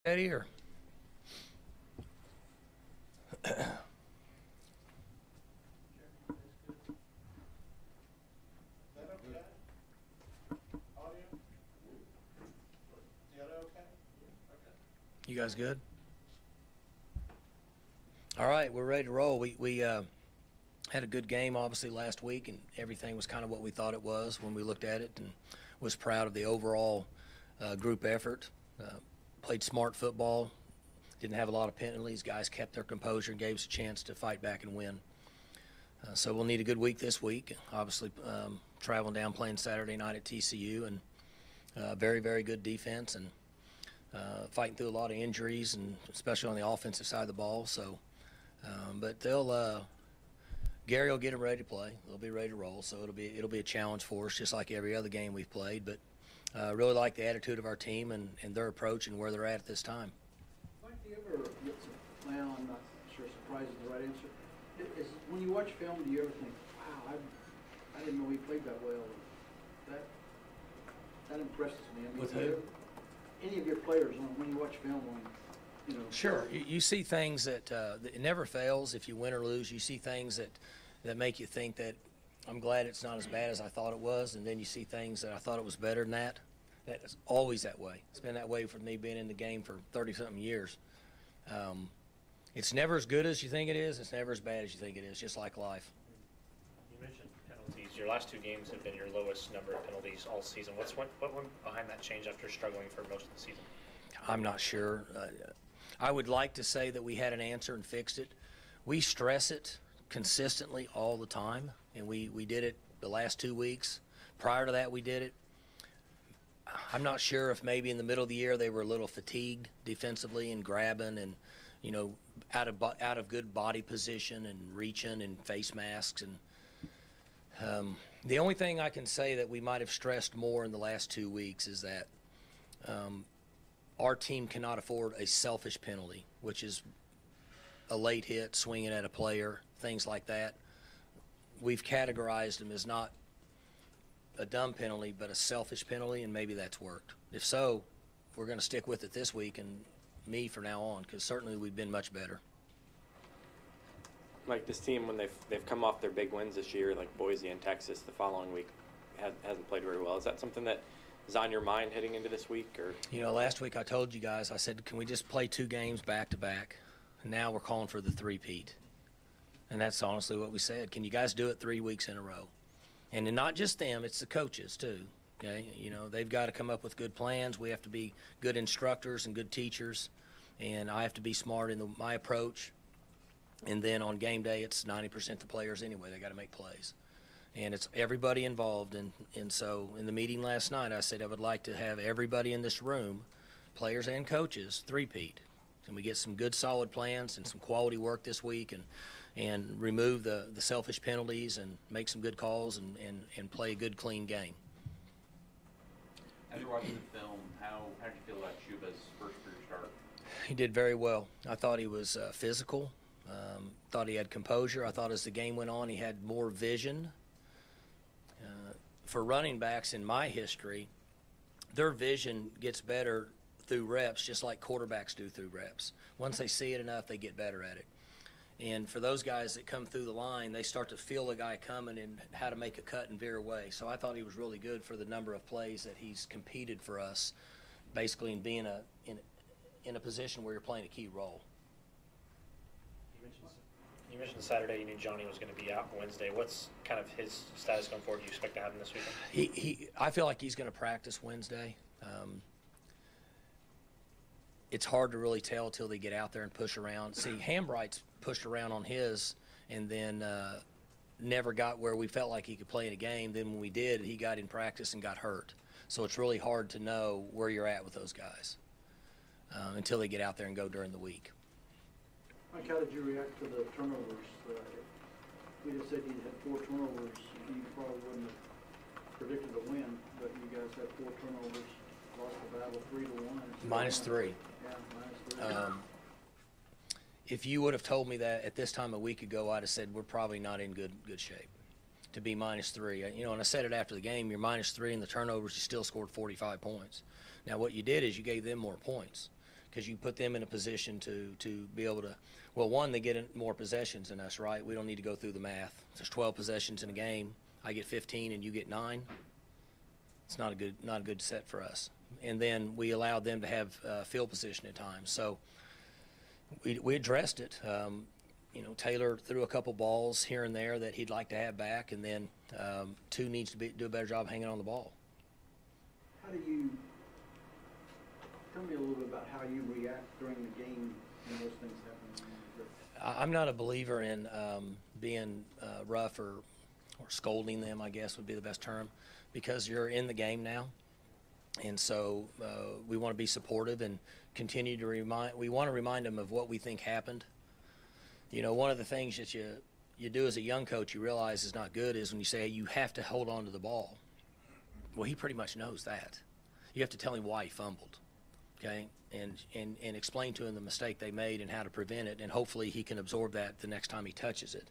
Eddie, or you guys good? All right, we're ready to roll. We had a good game, obviously, last week, and everything was kind of what we thought it was when we looked at it, and was proud of the overall group effort. Played smart football, didn't have a lot of penalties. Guys kept their composure and gave us a chance to fight back and win. So we'll need a good week this week. Obviously, traveling down, playing Saturday night at TCU, and very, very good defense, and fighting through a lot of injuries, and especially on the offensive side of the ball. So, but Gary will get them ready to play. They'll be ready to roll. So it'll be a challenge for us, just like every other game we've played. But really like the attitude of our team and their approach and where they're at this time. Mike, do you ever get well, I'm not sure surprised is the right answer. When you watch film, do you ever think, wow, I didn't know he played that well? That impresses me. I mean, With who? Any of your players, when you watch film, Sure. You see things that it never fails. If you win or lose, you see things that make you think that I'm glad it's not as bad as I thought it was, and then you see things that I thought it was better than that. That's always that way. It's been that way for me being in the game for 30-something years. It's never as good as you think it is. It's never as bad as you think it is, just like life. You mentioned penalties. Your last two games have been your lowest number of penalties all season. What went behind that change after struggling for most of the season? I'm not sure. I would like to say that we had an answer and fixed it. We stress it consistently all the time, and we did it the last 2 weeks. Prior to that, we did it. I'm not sure if maybe in the middle of the year they were a little fatigued defensively and grabbing and, out of good body position and reaching and face masks. And the only thing I can say that we might have stressed more in the last 2 weeks is that our team cannot afford a selfish penalty, which is a late hit, swinging at a player, things like that. We've categorized them as not a dumb penalty, but a selfish penalty, and maybe that's worked. If so, we're going to stick with it this week and me from now on, because certainly we've been much better. Like this team, when they've come off their big wins this year, like Boise and Texas, the following week hasn't played very well. Is that something that is on your mind heading into this week? Or last week I told you guys, I said, can we just play 2 games back to back? And now we're calling for the three-peat. And that's honestly what we said. Can you guys do it 3 weeks in a row? And not just them, it's the coaches too. Okay, they've got to come up with good plans. We have to be good instructors and good teachers, and I have to be smart in my approach. And then on game day, it's 90% the players anyway. They got to make plays, and it's everybody involved. And so in the meeting last night, I said I would like to have everybody in this room, players and coaches, three-peat. Can we get some good solid plans and some quality work this week and remove the selfish penalties and make some good calls and play a good, clean game? After watching the film, how did you feel about Shuba's first career start? He did very well. I thought he was physical. Thought he had composure. I thought as the game went on, he had more vision. For running backs in my history, their vision gets better through reps, just like quarterbacks do through reps. Once they see it enough, they get better at it. And for those guys that come through the line, they start to feel the guy coming and how to make a cut and veer away. So I thought he was really good for the number of plays that he's competed for us, basically in being in a position where you're playing a key role. You mentioned Saturday you knew Johnny was going to be out Wednesday. What's kind of his status going forward? Do you expect to have him this weekend? I feel like he's going to practice Wednesday. It's hard to really tell till they get out there and push around. See, Hambright's pushed around on his and then never got where we felt like he could play in a game. Then when we did, he got in practice and got hurt. So it's really hard to know where you're at with those guys until they get out there and go during the week. Mike, how did you react to the turnovers? We just said you had 4 turnovers. You probably wouldn't have predicted a win, but you guys had 4 turnovers. Lost the battle 3-1. -3. Yeah, -3. If you would have told me that at this time a week ago, I'd have said we're probably not in good shape to be -3. And I said it after the game. You're -3 in the turnovers. You still scored 45 points. Now what you did is you gave them more points. because you put them in a position to be able to, well, one, they get more possessions than us, right? We don't need to go through the math. There's 12 possessions in a game. I get 15 and you get 9. It's not a good set for us. And then we allowed them to have field position at times. So we addressed it. Taylor threw a couple balls here and there that he'd like to have back, and then two needs to do a better job hanging on the ball. How do you, tell me a little bit about how you react during the game when those things happen? I'm not a believer in being rough or scolding them, I guess would be the best term, because you're in the game now. And so we want to be supportive and continue to remind them of what we think happened. One of the things that you do as a young coach you realize is not good is when you say, hey, you have to hold on to the ball. Well, he pretty much knows that. You have to tell him why he fumbled, okay, and explain to him the mistake they made and how to prevent it, and hopefully he can absorb that the next time he touches it.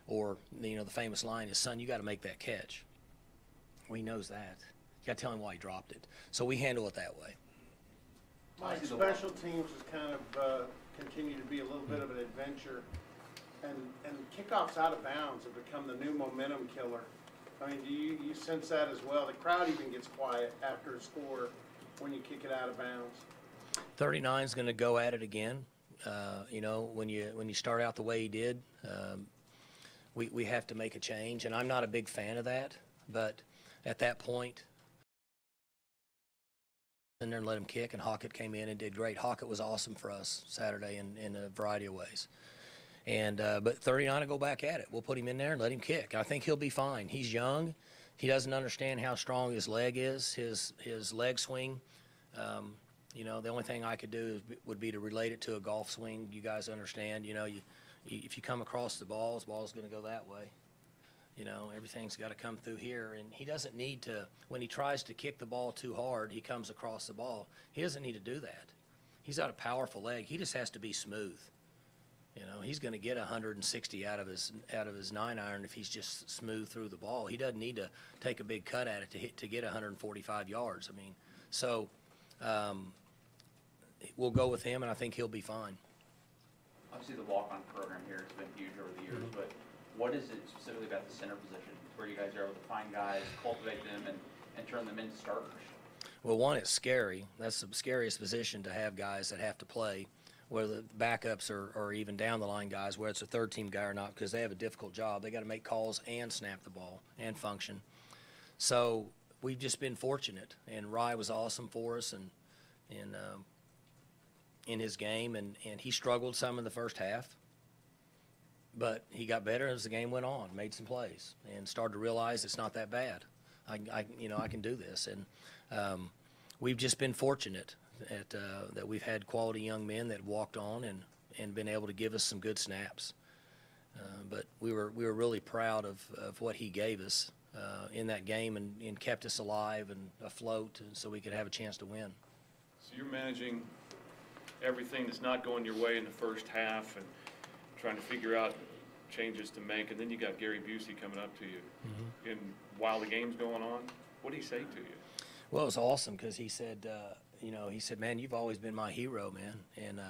Or, the famous line is, son, you got to make that catch. Well, he knows that. You got to tell him why he dropped it. So we handle it that way. Mike, special teams has kind of continued to be a little bit of an adventure, and kickoffs out of bounds have become the new momentum killer. I mean, do you sense that as well? The crowd even gets quiet after a score when you kick it out of bounds. 39 is going to go at it again. When you start out the way he did, we have to make a change, and I'm not a big fan of that. But at that point, in there and let him kick, and Hockett came in and did great. Hockett was awesome for us Saturday in a variety of ways. And but 39 will go back at it. We'll put him in there and let him kick. I think he'll be fine. He's young. He doesn't understand how strong his leg is, his leg swing. The only thing I could do would be to relate it to a golf swing. You guys understand, if you come across the ball's going to go that way. Everything's got to come through here, and he doesn't need to, when he tries to kick the ball too hard, he comes across the ball. He doesn't need to do that. He's got a powerful leg. He just has to be smooth. He's going to get 160 out of his 9-iron if he's just smooth through the ball. He doesn't need to take a big cut at it to get 145 yards. So we'll go with him, and I think he'll be fine. Obviously, the walk-on program here has been huge over the years, but what is it specifically about the center position where you guys are able to find guys, cultivate them, and turn them into starters? Well, one, it's scary. That's the scariest position to have guys that have to play, whether the backups or even down the line guys, whether it's a third-team guy or not, because they have a difficult job. They got to make calls and snap the ball and function. So we've just been fortunate, and Rye was awesome for us in his game, and he struggled some in the first half. But he got better as the game went on, made some plays, and started to realize it's not that bad. I can do this. And we've just been fortunate that we've had quality young men that walked on and been able to give us some good snaps. But we were really proud of what he gave us in that game and kept us alive and afloat so we could have a chance to win. So you're managing everything that's not going your way in the first half and trying to figure out changes to make, and then you got Gary Busey coming up to you. Mm-hmm. And while the game's going on, what did he say to you? Well, it was awesome because he said, man, you've always been my hero, man. And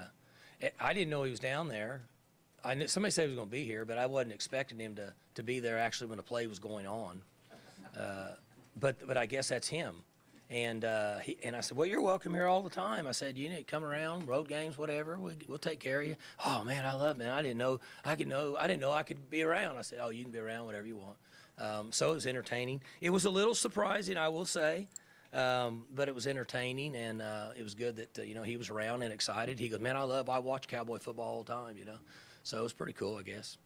I didn't know he was down there. I knew somebody said he was going to be here, but I wasn't expecting him to be there actually when the play was going on. But I guess that's him. And I said, well, you're welcome here all the time. I said, you need to come around, road games, whatever. We'll take care of you. Oh man, I love it, man. I didn't know I could be around. I said, oh, you can be around whatever you want. So it was entertaining. It was a little surprising, I will say, but it was entertaining, and it was good that he was around and excited. He goes, man, I watch Cowboy football all the time, So it was pretty cool, I guess.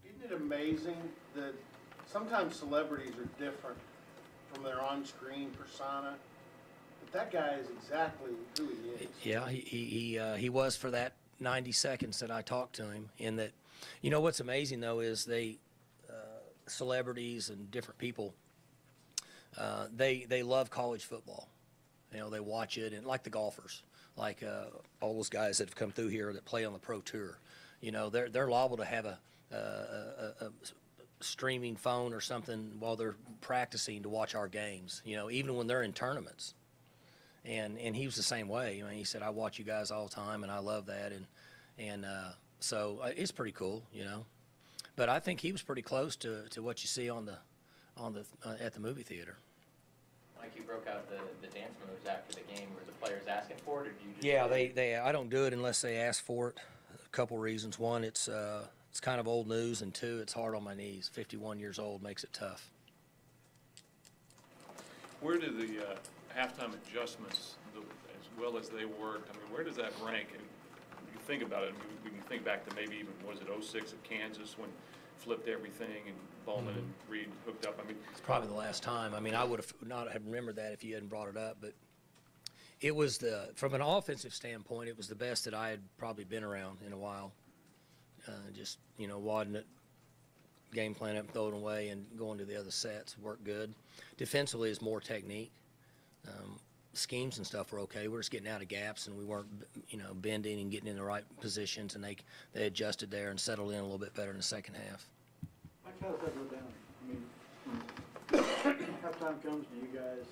Isn't it amazing that sometimes celebrities are different from their on-screen persona, but that guy is exactly who he is. Yeah, he was for that 90 seconds that I talked to him. In that, what's amazing though is celebrities and different people, they love college football. They watch it, and like the golfers, like all those guys that have come through here that play on the pro tour. They're liable to have a streaming phone or something while they're practicing to watch our games, even when they're in tournaments. And he was the same way. I mean, he said, I watch you guys all the time, and I love that. And so it's pretty cool, you know. But I think he was pretty close to what you see at the movie theater. Mike, you broke out the dance moves after the game. Were the players asking for it, or do you just? Yeah, they I don't do it unless they ask for it. A couple reasons. One, it's kind of old news, and two, it's hard on my knees. 51 years old makes it tough. Where do the halftime adjustments, as well as they worked, I mean, where does that rank? And you think about it, I mean, we can think back to maybe even, was it 06 at Kansas when flipped everything and Bowman and Reed hooked up? I mean, It's probably the last time. I mean, I would have not have remembered that if you hadn't brought it up, but it was from an offensive standpoint, it was the best that I had probably been around in a while. Just, you know, wadding it, game plan up, throw it away, and going to the other sets worked good. Defensively is more technique. Schemes and stuff were okay. We're just getting out of gaps, and we weren't, you know, bending and getting in the right positions, and they adjusted there and settled in a little bit better in the second half. Mike, how does that go down? I mean, when halftime comes, do you guys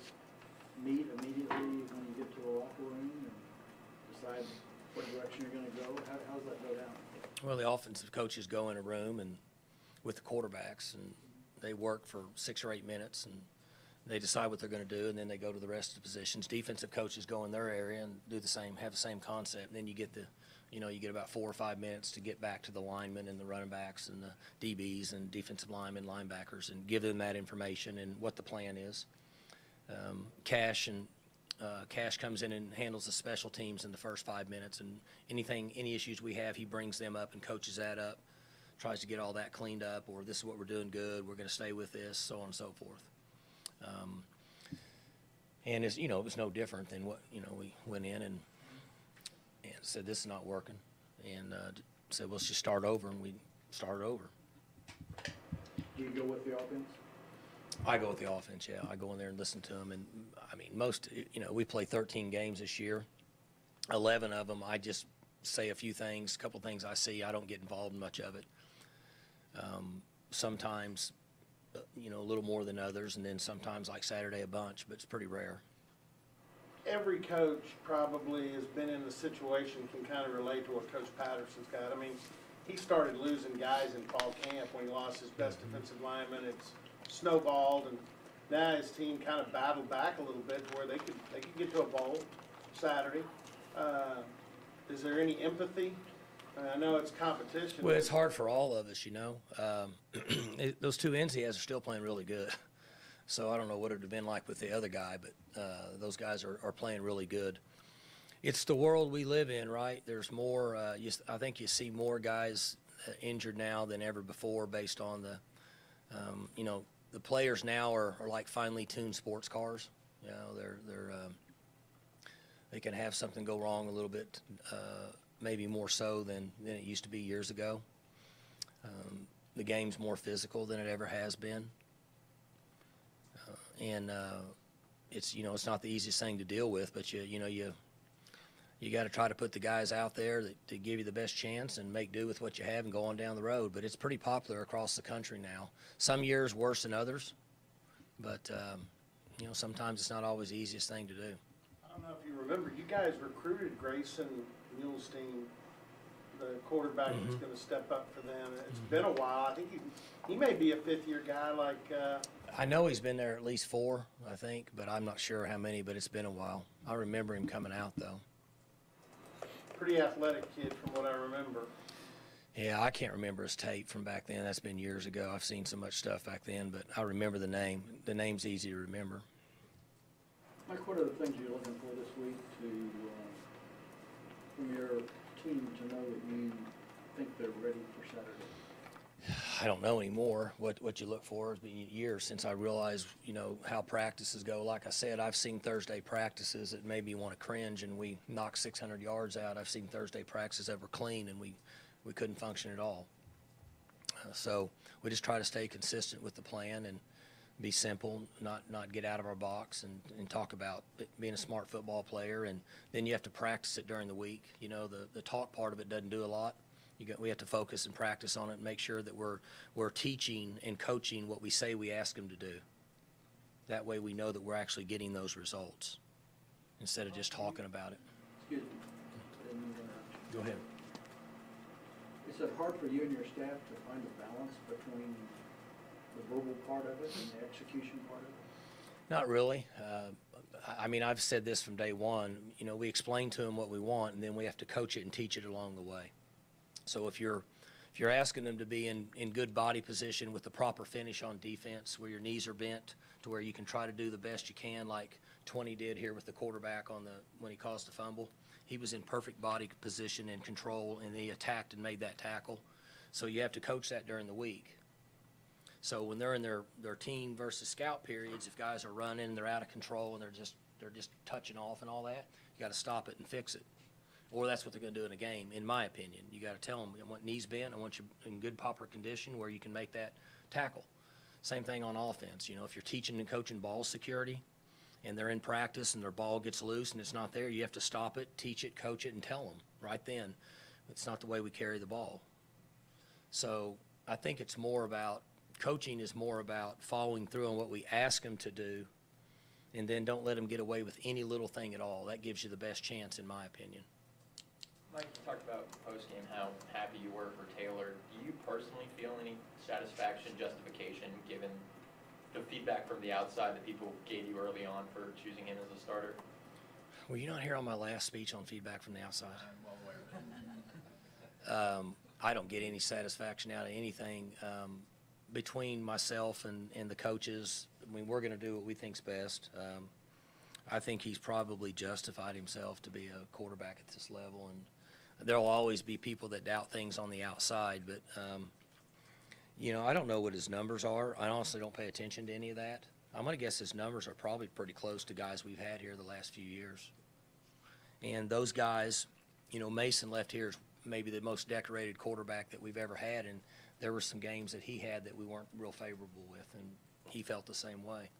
meet immediately when you get to the locker room and decide what direction you're going to go? How does that go down? Well, the offensive coaches go in a room and with the quarterbacks, and they work for 6 or 8 minutes, and they decide what they're going to do, and then they go to the rest of the positions. Defensive coaches go in their area and do the same, have the same concept. And then you get you get about 4 or 5 minutes to get back to the linemen and the running backs and the DBs and defensive linemen, linebackers, and give them that information and what the plan is. Cash comes in and handles the special teams in the first 5 minutes, and any issues we have, he brings them up and coaches that up, tries to get all that cleaned up, or this is what we're doing good, we're going to stay with this, so on and so forth. And it's, you know, it was no different than what, you know, we went in and said this is not working, and said, well, let's just start over, and we started over. Do you go with the offense? I go with the offense, yeah. I go in there and listen to them, and I mean, we play 13 games this year. 11 of them, I just say a few things, a couple things I see. I don't get involved in much of it. Sometimes, you know, a little more than others, and then sometimes like Saturday a bunch, but it's pretty rare. Every coach probably has been in the situation, can kind of relate to what Coach Patterson's got. I mean, he started losing guys in fall camp when he lost his best defensive lineman. It's snowballed, and now his team kind of battled back a little bit to where they could get to a bowl Saturday. Is there any empathy? I know it's competition. Well, it's hard for all of us, you know. Those two ends he has are still playing really good. So I don't know what it would have been like with the other guy, but those guys are playing really good. It's the world we live in, right? There's more, I think you see more guys injured now than ever before based on the, you know, the players now are like finely tuned sports cars. You know, they can have something go wrong a little bit, maybe more so than it used to be years ago. The game's more physical than it ever has been. And it's, you know, it's not the easiest thing to deal with, but you got to try to put the guys out there to give you the best chance and make do with what you have and go on down the road. But it's pretty popular across the country now. Some years worse than others, but you know, sometimes it's not always the easiest thing to do. I don't know if you remember, you guys recruited Grayson Muhlstein, the quarterback that's going to step up for them. It's been a while. I think he may be a fifth-year guy like I know he's been there at least 4, I think, but I'm not sure how many, but it's been a while. I remember him coming out, though. pretty athletic kid from what I remember. Yeah, I can't remember his tape from back then. That's been years ago. I've seen so much stuff back then, but I remember the name. The name's easy to remember. Mike, what are the things you're looking for this week from your team to know that you think they're ready for Saturday? I don't know anymore what you look for. It's been years since I realized, how practices go. Like I said, I've seen Thursday practices that made me want to cringe, and we knocked 600 yards out. I've seen Thursday practices that were clean, and we couldn't function at all. So we just try to stay consistent with the plan and be simple, not get out of our box, and talk about being a smart football player. And then you have to practice it during the week. The talk part of it doesn't do a lot. We have to focus and practice on it and make sure that we're teaching and coaching what we say we ask them to do. That way we know that we're actually getting those results. instead of just talking about it. Excuse me. I didn't mean to interrupt you. Go ahead. Is it hard for you and your staff to find a balance between the verbal part of it and the execution part of it? Not really. I mean, I've said this from day one. You know, we explain to them what we want, and then we have to coach it and teach it along the way. So if you're asking them to be in good body position with the proper finish on defense, where your knees are bent to where you can try to do the best you can, like 20 did here with the quarterback when he caused the fumble. He was in perfect body position and control, and he attacked and made that tackle. So you have to coach that during the week. So when they're in their team versus scout periods, if guys are running and they're out of control and they're just touching off and all that, you got to stop it and fix it. Or that's what they're going to do in a game, in my opinion. You got to tell them, I want knees bent, I want you in good proper condition where you can make that tackle. Same thing on offense. You know, if you're teaching and coaching ball security and they're in practice and their ball gets loose and it's not there, you have to stop it, teach it, coach it, and tell them right then. It's not the way we carry the ball. So I think it's more about, coaching is more about following through on what we ask them to do, and then don't let them get away with any little thing at all. That gives you the best chance, in my opinion. Mike, you talked about post-game how happy you were for Taylor. Do you personally feel any satisfaction, justification, given the feedback from the outside that people gave you early on for choosing him as a starter? Were you not here on my last speech on feedback from the outside? I don't get any satisfaction out of anything. Between myself and the coaches, I mean, we're going to do what we think's best. I think he's probably justified himself to be a quarterback at this level, and there will always be people that doubt things on the outside, but you know, I don't know what his numbers are. I honestly don't pay attention to any of that. I'm going to guess his numbers are probably pretty close to guys we've had here the last few years. And those guys, you know, Mason left here as maybe the most decorated quarterback that we've ever had, and there were some games that he had that we weren't real favorable with, and he felt the same way.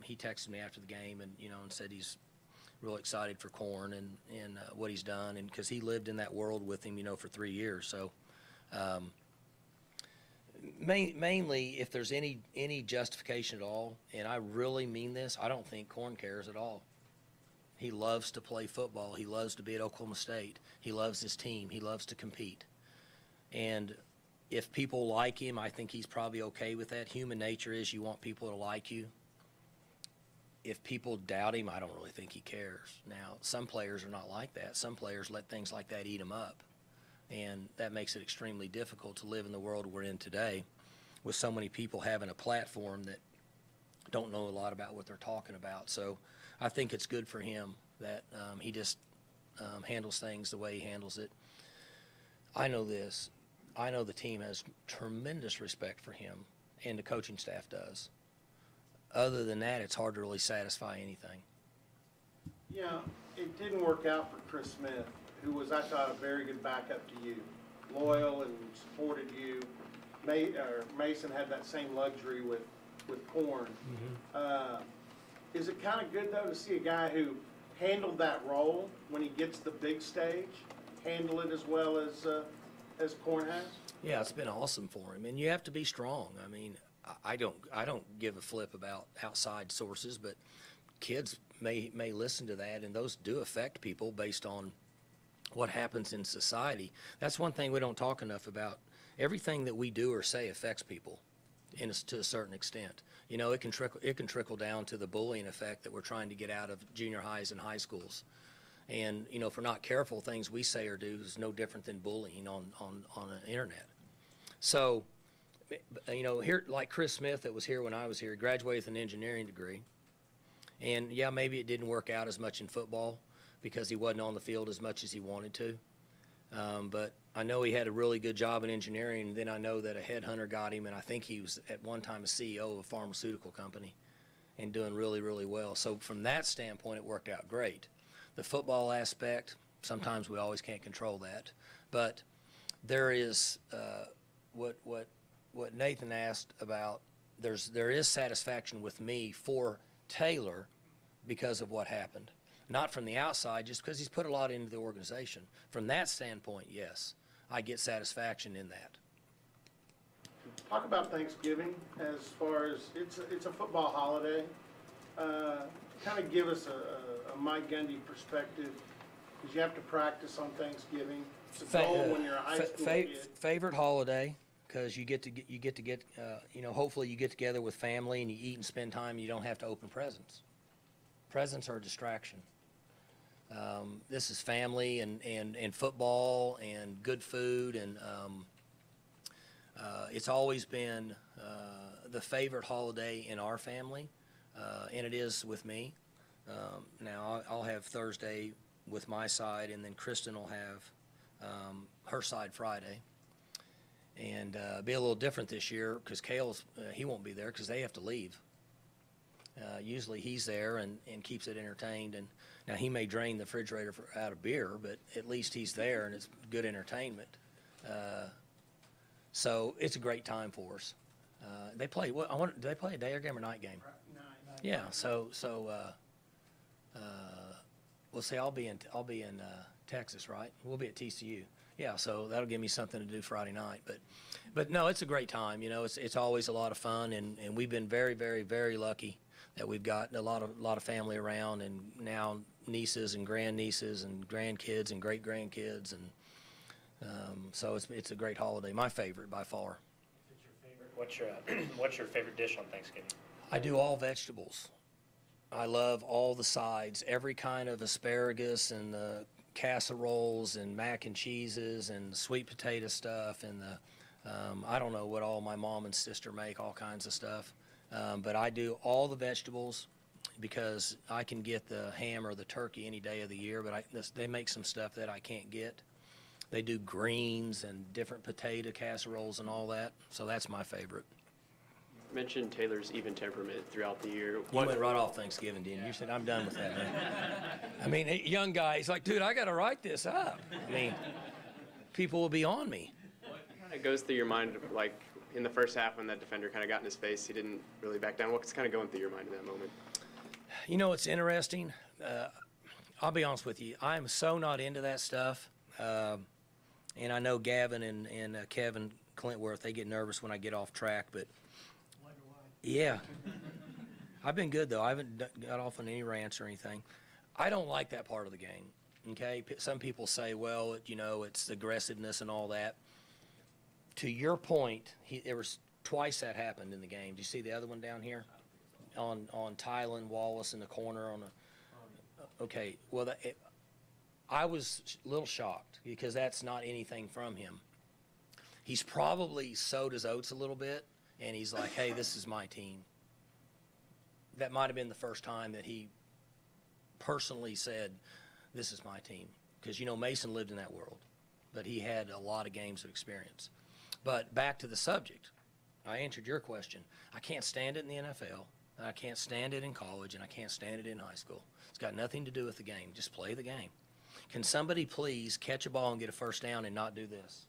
He texted me after the game and, you know, and said he's real excited for Corn and what he's done, and because he lived in that world with him, you know, for 3 years. So mainly, if there's any justification at all, and I really mean this, I don't think Corn cares at all. He loves to play football. He loves to be at Oklahoma State. He loves his team. He loves to compete. And if people like him, I think he's probably okay with that. Human nature is you want people to like you. If people doubt him, I don't really think he cares. Now, some players are not like that. Some players let things like that eat them up. And that makes it extremely difficult to live in the world we're in today with so many people having a platform that don't know a lot about what they're talking about. So I think it's good for him that he just handles things the way he handles it. I know this. I know the team has tremendous respect for him, and the coaching staff does. Other than that, it's hard to really satisfy anything. Yeah, it didn't work out for Chris Smith, who was, I thought, a very good backup to you. Loyal and supported you. Mason had that same luxury with Corn. Mm-hmm. Is it kind of good, though, to see a guy who handled that role when he gets the big stage, handle it as well as Corn has? Yeah, it's been awesome for him, and you have to be strong. I mean, I don't give a flip about outside sources, but kids may listen to that, and those do affect people based on what happens in society. That's one thing we don't talk enough about. Everything that we do or say affects people to a certain extent. You know, it can trickle down to the bullying effect that we're trying to get out of junior highs and high schools. And, you know, if we're not careful, things we say or do is no different than bullying on the internet. So, you know, here, like Chris Smith that was here when I was here, graduated with an engineering degree. And, yeah, maybe it didn't work out as much in football because he wasn't on the field as much as he wanted to. But I know he had a really good job in engineering, and then I know that a headhunter got him, and I think he was at one time a CEO of a pharmaceutical company and doing really, really well. So from that standpoint, it worked out great. The football aspect, sometimes we always can't control that. But there is what Nathan asked about, there is satisfaction with me for Taylor because of what happened. Not from the outside, just because he's put a lot into the organization. From that standpoint, yes, I get satisfaction in that. Talk about Thanksgiving as far as it's a football holiday. Kind of give us a a Mike Gundy perspective? Because you have to practice on Thanksgiving. It's a Fa- goal when you're a high school kid. Favorite holiday, because you get to get hopefully you get together with family and you eat and spend time. And you don't have to open presents. Presents are a distraction. This is family and football and good food, and it's always been the favorite holiday in our family, and it is with me. Now I'll have Thursday with my side, and then Kristen will have her side Friday. And be a little different this year because Kale's he won't be there because they have to leave. Usually he's there and keeps it entertained. And now he may drain the refrigerator out of beer, but at least he's there and it's good entertainment. So it's a great time for us. They play what? Do they play a day or game or night game? Night. Yeah. So we'll say I'll be in Texas, right? We'll be at TCU. Yeah, so that'll give me something to do Friday night. But no, it's a great time. You know, it's always a lot of fun, and we've been very, very, very lucky that we've got a lot of family around, and now nieces and grandnieces and grandkids and great grandkids, and so it's a great holiday. My favorite by far. What's your favorite dish on Thanksgiving? I do all vegetables. I love all the sides, every kind of asparagus and the casseroles and mac and cheeses and sweet potato stuff and the I don't know what all my mom and sister make, all kinds of stuff, but I do all the vegetables because I can get the ham or the turkey any day of the year, but they make some stuff that I can't get. They do greens and different potato casseroles and all that, so that's my favorite. You mentioned Taylor's even temperament throughout the year. You went right off Thanksgiving, didn't you? You said, I'm done with that, man. I mean, a young guy, he's like, dude, I got to write this up. I mean, people will be on me. What kind of goes through your mind, like, in the first half when that defender kind of got in his face, he didn't really back down? What's kind of going through your mind in that moment? You know, it's interesting. I'll be honest with you. I'm so not into that stuff. And I know Gavin and Kevin Clintworth, they get nervous when I get off track, but yeah. I've been good, though. I haven't got off on any rants or anything. I don't like that part of the game, okay? Some people say, well, you know, it's aggressiveness and all that. To your point, there was twice that happened in the game. Do you see the other one down here? On Tylen Wallace in the corner on a – okay. Well, I was a little shocked because that's not anything from him. He's probably sowed his oats a little bit. And he's like, hey, this is my team. That might have been the first time that he personally said, this is my team. Because, you know, Mason lived in that world. But he had a lot of games of experience. But back to the subject. I answered your question. I can't stand it in the NFL. I can't stand it in college. And I can't stand it in high school. It's got nothing to do with the game. Just play the game. Can somebody please catch a ball and get a first down and not do this?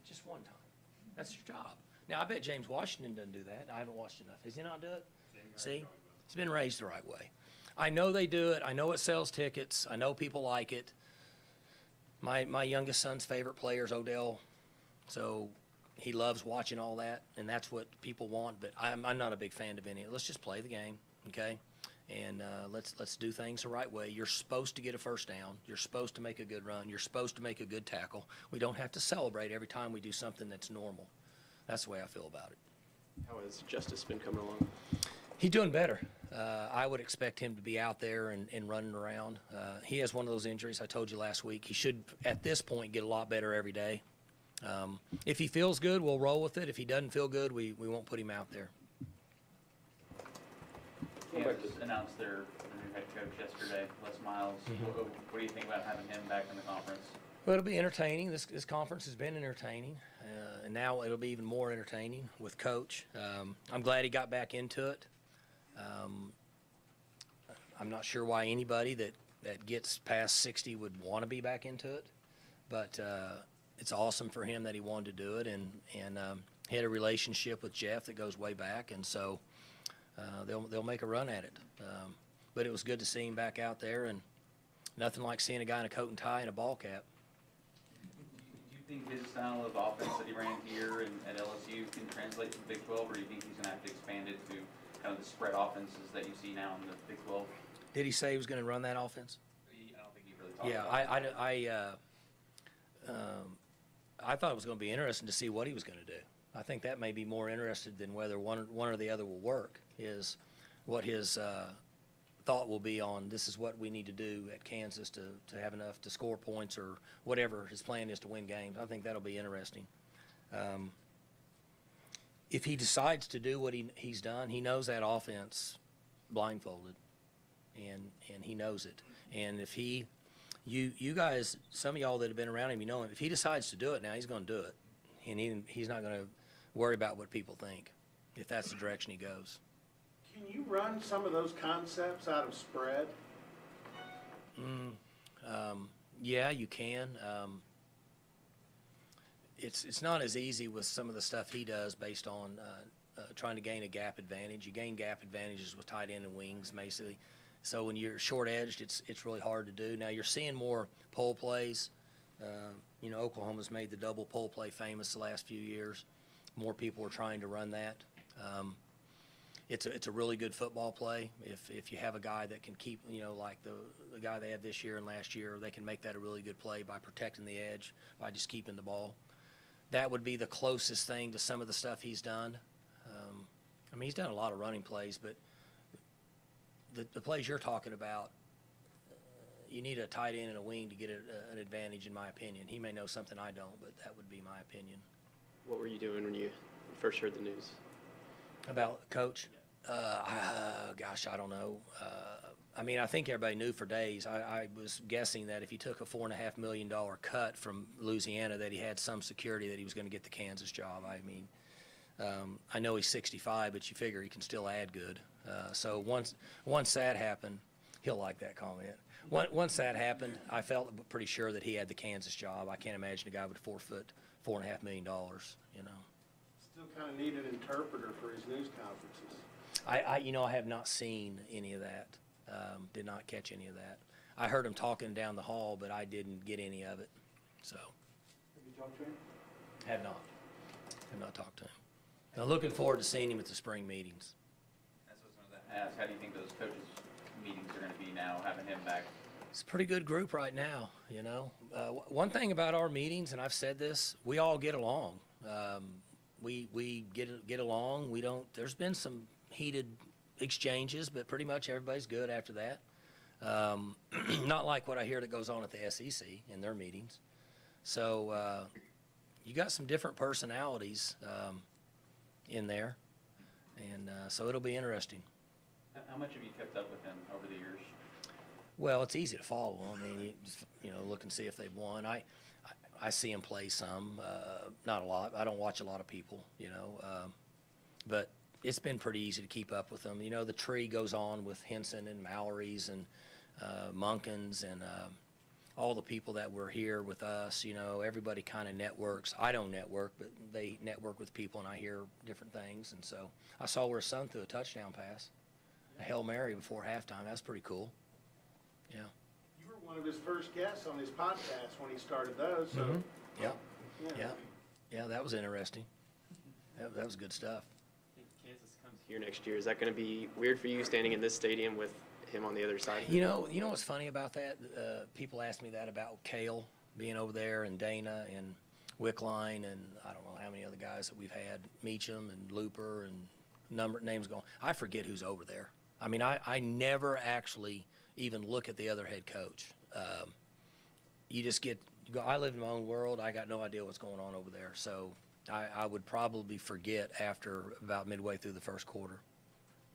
Just one time. That's your job. Now, I bet James Washington doesn't do that. I haven't watched enough. Does he not do it? See? It's been raised the right way. I know they do it. I know it sells tickets. I know people like it. My youngest son's favorite player is Odell, so he loves watching all that, and that's what people want. But I'm not a big fan of any. Let's just play the game, okay? And let's do things the right way. You're supposed to get a first down. You're supposed to make a good run. You're supposed to make a good tackle. We don't have to celebrate every time we do something that's normal. That's the way I feel about it. How has Justice been coming along? He's doing better. I would expect him to be out there and running around. He has one of those injuries I told you last week. He should, at this point, get a lot better every day. If he feels good, we'll roll with it. If he doesn't feel good, we won't put him out there. Kansas announced their new head coach yesterday, Les Miles. What do you think about having him back in the conference? Well, it'll be entertaining. This conference has been entertaining, and now it'll be even more entertaining with Coach. I'm glad he got back into it. I'm not sure why anybody that gets past 60 would want to be back into it, but it's awesome for him that he wanted to do it, and he had a relationship with Jeff that goes way back, and so they'll make a run at it. But it was good to see him back out there, and nothing like seeing a guy in a coat and tie and a ball cap. Do you think his style of offense that he ran here and at LSU can translate to the Big 12, or do you think he's going to have to expand it to kind of the spread offenses that you see now in the Big 12? Did he say he was going to run that offense? I don't think he really talked Yeah, about it. I thought it was going to be interesting to see what he was going to do. I think that may be more interested than whether one or the other will work, is what his thought will be on this is what we need to do at Kansas to have enough to score points or whatever his plan is to win games. I think that'll be interesting. If he decides to do what he's done, he knows that offense blindfolded, and he knows it. And if you guys, some of y'all that have been around him, you know him, if he decides to do it now, he's going to do it. And he's not going to worry about what people think if that's the direction he goes. Can you run some of those concepts out of spread? Yeah, you can. It's not as easy with some of the stuff he does based on trying to gain a gap advantage. You gain gap advantages with tight end and wings, basically. So when you're short-edged, it's really hard to do. Now, you're seeing more pull plays. Oklahoma's made the double pull play famous the last few years. More people are trying to run that. It's a really good football play. If you have a guy that can keep, like the guy they had this year and last year, they can make that a really good play by protecting the edge, by just keeping the ball. That would be the closest thing to some of the stuff he's done. He's done a lot of running plays, but the plays you're talking about, you need a tight end and a wing to get an advantage, in my opinion. He may know something I don't, but that would be my opinion. What were you doing when you first heard the news? About Coach? Gosh, I don't know. I think everybody knew for days. I was guessing that if he took a $4.5 million cut from Louisiana, that he had some security that he was going to get the Kansas job. I know he's 65, but you figure he can still add good. So once that happened, he'll like that comment. Once that happened, I felt pretty sure that he had the Kansas job. I can't imagine a guy would forfeit $4.5 million. Still kind of need an interpreter for his news conferences. I have not seen any of that. Did not catch any of that. I heard him talking down the hall, but I didn't get any of it. So. Have you talked to him? Have not talked to him. I'm looking forward to seeing him at the spring meetings. That's what I was going to ask. How do you think those coaches' meetings are going to be now, having him back? It's a pretty good group right now, One thing about our meetings, and I've said this, we all get along. We get along. We don't. There's been some heated exchanges, but pretty much everybody's good after that. Not like what I hear that goes on at the SEC in their meetings. So you got some different personalities in there, and so it'll be interesting. How much have you kept up with him over the years? Well, it's easy to follow. You just, look and see if they've won. I see him play some, not a lot. I don't watch a lot of people, but it's been pretty easy to keep up with them. The tree goes on with Henson and Mallory's and Munkins and all the people that were here with us. Everybody kind of networks. I don't network, but they network with people, and I hear different things. And so I saw where his son threw a touchdown pass, a Hail Mary before halftime. That's pretty cool. Yeah. You were one of his first guests on his podcast when he started those. So. Mm-hmm. Yeah, that was interesting. That was good stuff. Kansas comes here next year. Is that going to be weird for you standing in this stadium with him on the other side? You know what's funny about that? People ask me that about Cale being over there, and Dana and Wickline, and I don't know how many other guys that we've had, Meacham and Looper and names going. I forget who's over there. I never actually even look at the other head coach. You just I live in my own world. I got no idea what's going on over there. So I would probably forget after about midway through the first quarter.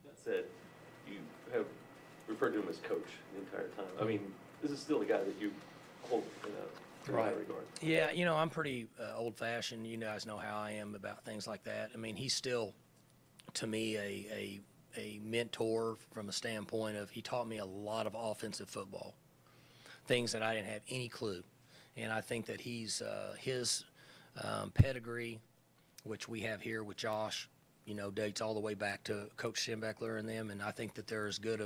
That said, you have referred to him as coach the entire time. This is still a guy that you hold in a high regard. Yeah, I'm pretty old-fashioned. You guys know how I am about things like that. He's still, to me, a mentor from a standpoint of he taught me a lot of offensive football, things that I didn't have any clue. And I think that his pedigree, which we have here with Josh, dates all the way back to Coach Schembechler and them. And I think that they're as good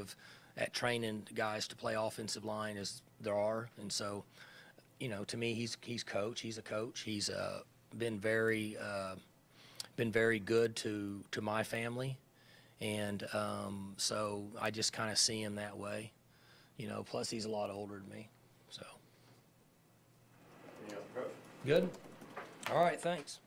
at training guys to play offensive line as there are. And so, to me, he's coach. He's a coach. He's been very good to my family. And so I just kind of see him that way, you know, plus he's a lot older than me, so. Yeah, bro. Good? All right, thanks.